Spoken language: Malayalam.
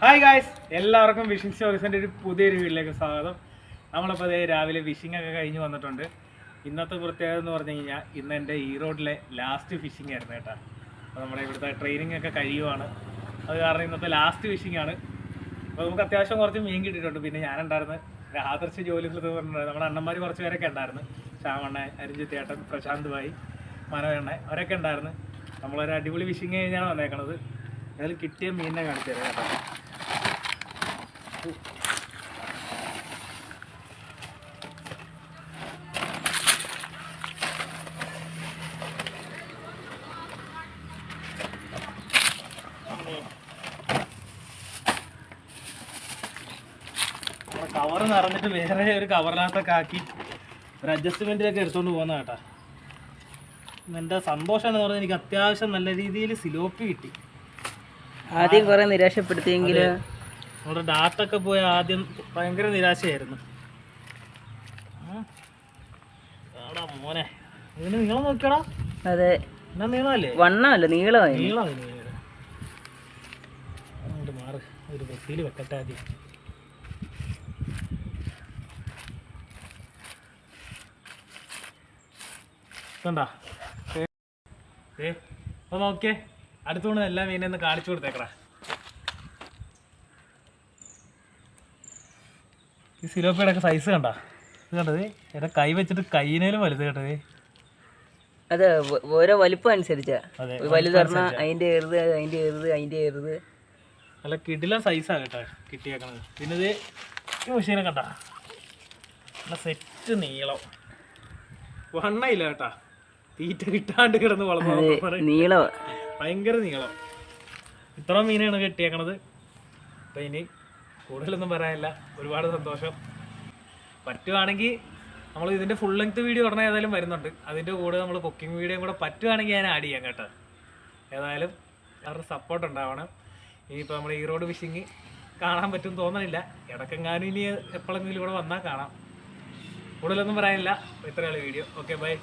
ഹായ് ഗായ്സ്, എല്ലാവർക്കും വിഷിംഗ് സ്റ്റോറീസിൻ്റെ ഒരു പുതിയൊരു വീട്ടിലേക്ക് സ്വാഗതം. നമ്മളിപ്പോൾ അതേ രാവിലെ ഫിഷിംഗ് ഒക്കെ കഴിഞ്ഞ് വന്നിട്ടുണ്ട്. ഇന്നത്തെ പ്രത്യേകത എന്ന് പറഞ്ഞു കഴിഞ്ഞാൽ ഇന്ന് എൻ്റെ ഈറോഡിലെ ലാസ്റ്റ് ഫിഷിംഗ് ആയിരുന്നു കേട്ടോ. അപ്പോൾ നമ്മുടെ ഇവിടുത്തെ ട്രെയിനിങ് ഒക്കെ കഴിയുവാണ്. അത് കാരണം ഇന്നത്തെ ലാസ്റ്റ് ഫിഷിംഗ് ആണ്. അപ്പോൾ നമുക്ക് അത്യാവശ്യം കുറച്ച് മീൻ കിട്ടിയിട്ടുണ്ട്. പിന്നെ ഞാനുണ്ടായിരുന്നു, ആദർശ ജോലികൾ പറഞ്ഞിട്ടുണ്ട്. നമ്മുടെ അണ്ണന്മാർ കുറച്ച് പേരൊക്കെ ഉണ്ടായിരുന്നു. ശ്യാമണ്ണ, അരിഞ്ചിത്തേട്ടൻ, പ്രശാന്ത് ഭായി, മനോജണ്ണ, അവരൊക്കെ ഉണ്ടായിരുന്നു. നമ്മളൊരു അടിപൊളി ഫിഷിംഗ് കഴിഞ്ഞാണ് വന്നേക്കണത്. അതിൽ കിട്ടിയ മീനിനെ കാണിച്ചു തരാം കേട്ടോ. കവർ നിറഞ്ഞിട്ട് വേറെ ഒരു കവറിനകത്തൊക്കെ ആക്കി ഒരു അഡ്ജസ്റ്റ്മെൻറ്റിലൊക്കെ എടുത്തുകൊണ്ട് പോകുന്ന കേട്ടാ. എൻ്റെ സന്തോഷം എന്ന് പറഞ്ഞാൽ എനിക്ക് അത്യാവശ്യം നല്ല രീതിയിൽ സിലോപ്പി കിട്ടി. ആദ്യം കുറെ നിരാശപ്പെടുത്തിയെങ്കിൽ നമ്മുടെ ഡാറ്റൊക്കെ പോയി ആദ്യം ഭയങ്കര നിരാശയായിരുന്നു. മോനെ ഇതിന് നീളം നോക്കിയടാ. അതെ, എന്നാ നീളമല്ലേ? വണ്ണമല്ല, നീളമായി. നീളം മാറ്, ഒരു വെട്ടിയിൽ വെക്കട്ടെ ആദ്യം. കണ്ടാ അപ്പോൾ നോക്കിയേ, അടുത്തുകൊണ്ട് എല്ലാ മീനൊന്ന് കാണിച്ചു കൊടുത്തേക്കടാ. ഈ സിലോപ്പിയുടെ ഒക്കെ സൈസ് കണ്ടാ, ഇത് കണ്ടത് എൻ്റെ കൈ വെച്ചിട്ട് കൈനേലും വലുത് കേട്ടത്. അത് ഓരോ വലിപ്പം അനുസരിച്ചാ. വലുത് പറഞ്ഞാൽ അതിൻ്റെ എറുത്, അതിൻ്റെ എറുത്, അതിൻ്റെ എറുത്. നല്ല കിടിലൻ സൈസാണ് കേട്ടോ കിട്ടിയേക്കണത്. പിന്നെ ഇത് ഈ മെഷീനെ കണ്ടാ, നല്ല സെറ്റ് നീളം, വണ്ണയില്ല കേട്ടാ. തീറ്റ കിട്ടാണ്ട് കിടന്ന് വളർന്നു, നീളം ഭയങ്കര നീളം. ഇത്ര മീനാണ് കിട്ടിയേക്കണത്. അപ്പം ഇനി കൂടുതലൊന്നും പറയാനില്ല. ഒരുപാട് സന്തോഷം. പറ്റുവാണെങ്കിൽ നമ്മൾ ഇതിൻ്റെ ഫുൾ ലെങ്ത് വീഡിയോ ഉടനെ ഏതായാലും വരുന്നുണ്ട്. അതിൻ്റെ കൂടെ നമ്മൾ കുക്കിംഗ് വീഡിയോയും കൂടെ പറ്റുവാണെങ്കിൽ ഞാൻ ആഡ് ചെയ്യാം കേട്ടോ. ഏതായാലും അവരുടെ സപ്പോർട്ട് ഉണ്ടാവണം. ഇനിയിപ്പോൾ നമ്മുടെ ഈറോഡ് ഫിഷിങ് കാണാൻ പറ്റും തോന്നണില്ല. ഇടയ്ക്കെങ്ങാനും ഇനി എപ്പോഴെങ്കിലും ഇവിടെ വന്നാൽ കാണാം. കൂടുതലൊന്നും പറയാനില്ല. ഇത്രയുള്ള വീഡിയോ. Okay, by.